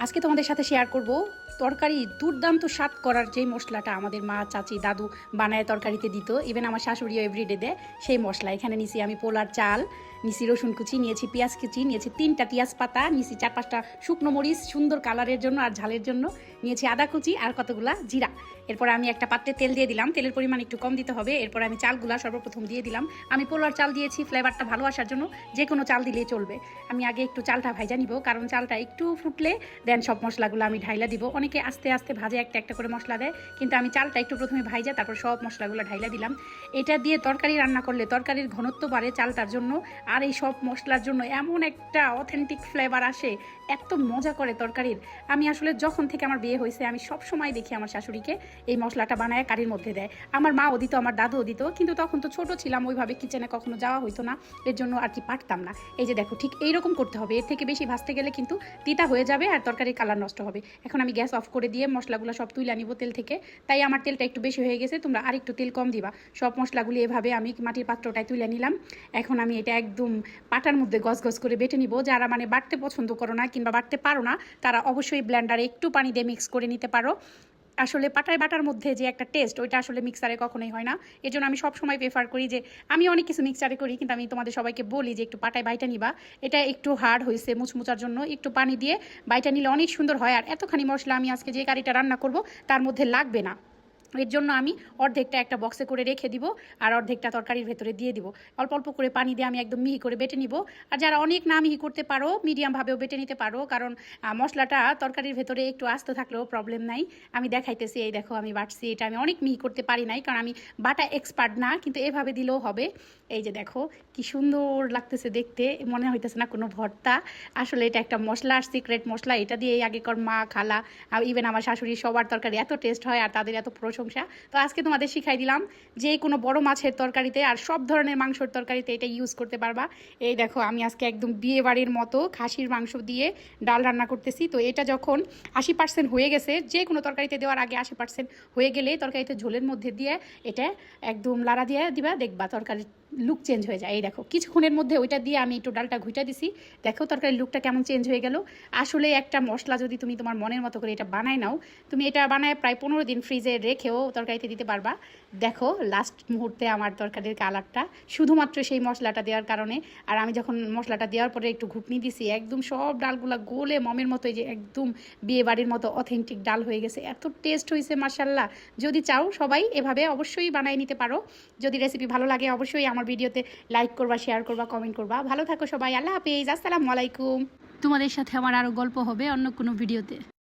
আজকে তোমাদের সাথে শেয়ার করব তরকারি দুর্দান্ত স্বাদ করার যে মশলাটা আমাদের মা চাচি দাদু বানায় তরকারিতে দিত, ইভেন আমার শাশুড়িও এভরিডে দেয় সেই মশলা। এখানে নিছি আমি পোলার চাল, নিছি রসুন কুচি, নিয়েছি পেঁয়াজ কুচি, নিয়েছি 3টা পেঁয়াজ পাতা, নিয়েছি 4-5টা শুকনো মরিচ সুন্দর কালারের জন্য আর ঝালের জন্য, নিয়েছি আদা কুচি আর কতগুলা জিরা। এরপর আমি একটা পাত্রে তেল দিয়ে দিলাম, তেলের পরিমাণ একটু কম দিতে হবে। এরপর আমি চালগুলা সর্বপ্রথম দিয়ে দিলাম। আমি পোলার চাল দিয়েছি ফ্লেভারটা ভালো আসার জন্য, যে কোনো চাল দিলেই চলবে। আমি আগে একটু চালটা ভাইজা নিব, কারণ চালটা একটু ফুটলে দেন সব মশলাগুলো আমি ঢাইলা দিব। অনেকে আস্তে আস্তে ভাজে একটা একটা করে মশলা দেয়, কিন্তু আমি চালটা একটু প্রথমে ভাইজা তারপর সব মশলাগুলো ঢাইলা দিলাম। এটা দিয়ে তরকারি রান্না করলে তরকারির ঘনত্ব বাড়ে চালটার জন্য, আর এই সব মশলার জন্য এমন একটা অথেন্টিক ফ্লেভার আসে, এত মজা করে তরকারির। আমি আসলে যখন থেকে আমার বিয়ে হয়েছে আমি সব সময় দেখি আমার শাশুড়িকে এই মশলাটা বানায় কারির মধ্যে দেয়। আমার মাও দিত, আমার দাদুও দিত, কিন্তু তখন তো ছোট ছিলাম, ওইভাবে কিচেনে কখনো যাওয়া হইতো না, এর জন্য আর কি পারতাম না। এই যে দেখো, ঠিক এইরকম করতে হবে, এর থেকে বেশি ভাজতে গেলে কিন্তু তিতা হয়ে যাবে আর তরকারির কালার নষ্ট হবে। এখন আমি গ্যাস অফ করে দিয়ে মশলাগুলো সব তুলে নিব তেল থেকে, তাই আমার তেলটা একটু বেশি হয়ে গেছে, তোমরা আর একটু তেল কম দিবা। সব মশলাগুলি এভাবে আমি মাটির পাত্রটায় তুলে নিলাম। এখন আমি এটা একদম পাটার মধ্যে গস করে বেটে নিব। যারা মানে বাটতে পছন্দ করো না কিংবা বাটতে পারো না, তারা অবশ্যই ব্লেন্ডারে একটু পানি দিয়ে মিক্স করে নিতে পারো। আসলে পাটায় বাটার মধ্যে যে একটা টেস্ট, ওইটা আসলে মিক্সারে কখনোই হয় না। এই জন্য আমি সবসময় প্রেফার করি যে, আমি অনেক কিছু মিক্সারে করি, কিন্তু আমি তোমাদের সবাইকে বলি যে একটু পাটায় বাইটা নিবা। এটা একটু হার্ড হয়েছে মুচমুচার জন্য, একটু পানি দিয়ে বাইটা নিলে অনেক সুন্দর হয়। আর এতখানি মশলা আমি আজকে যে কারিটা রান্না করব তার মধ্যে লাগবে না। এর জন্য আমি অর্ধেকটা একটা বক্সে করে রেখে দিব, আর অর্ধেকটা তরকারির ভেতরে দিয়ে দিব। অল্প অল্প করে পানি দিয়ে আমি একদম মিহি করে বেটে নিব। আর যারা অনেক না মিহি করতে পারো, মিডিয়ামভাবেও বেটে নিতে পারো, কারণ মশলাটা তরকারির ভেতরে একটু আস্ত থাকলেও প্রবলেম নাই। আমি দেখাইতেছি, এই দেখো আমি বাটছি। এটা আমি অনেক মিহি করতে পারি নাই, কারণ আমি বাটা এক্সপার্ট না, কিন্তু এভাবে দিলেও হবে। এই যে দেখো কি সুন্দর লাগতেছে দেখতে, মনে হইতেছে না কোনো ভর্তা। আসলে এটা একটা মশলা, সিক্রেট মশলা। এটা দিয়ে আগেকার মা খালা ইভেন আমার শাশুড়ি সবার তরকারি এত টেস্ট হয় আর তাদের এত প্রশংসা। তো আজকে তোমাদের শিখাই দিলাম যে কোনো বড় মাছের তরকারিতে আর সব ধরনের মাংসের তরকারিতে এটা ইউজ করতে পারবা। এই দেখো আমি আজকে একদম বিয়ে বাড়ির মতো খাসির মাংস দিয়ে ডাল রান্না করতেছি। তো এটা যখন 80% হয়ে গেছে, যে কোনো তরকারিতে দেওয়ার আগে 80% হয়ে গেলে তরকারিতে ঝোলের মধ্যে দিয়ে এটা একদম লাড়া দিয়ে দিবা, দেখবা তরকারির লুক চেঞ্জ হয়ে যায়। এই দেখো কিছুক্ষণের মধ্যে ওইটা দিয়ে আমি একটু ডালটা ঘুইটা দিছি, দেখো তরকারির লুকটা কেমন চেঞ্জ হয়ে গেল। আসলে একটা মশলা যদি তুমি তোমার মনের মতো করে এটা বানায় নাও, তুমি এটা বানায় প্রায় 15 দিন ফ্রিজে রেখেও তরকারিতে দিতে পারবা। দেখো লাস্ট মুহূর্তে আমার তরকারির কালারটা শুধুমাত্র সেই মশলাটা দেওয়ার কারণে। আর আমি যখন মশলাটা দেওয়ার পরে একটু ঘুটনি দিছি, একদম সব ডালগুলা গোলে মমের মতো, এই যে একদম বিয়ে বাড়ির মতো অথেন্টিক ডাল হয়ে গেছে, এত টেস্ট হয়েছে মাশাল্লাহ। যদি চাও সবাই এভাবে অবশ্যই বানিয়ে নিতে পারো। যদি রেসিপি ভালো লাগে অবশ্যই আমার ভিডিওতে লাইক করবা, শেয়ার করবা, কমেন্ট করবা। ভালো থাকো সবাই, আল্লাহ হাফেজ, আসসালামু আলাইকুম। তোমাদের সাথে আমার আরও গল্প হবে অন্য কোনো ভিডিওতে।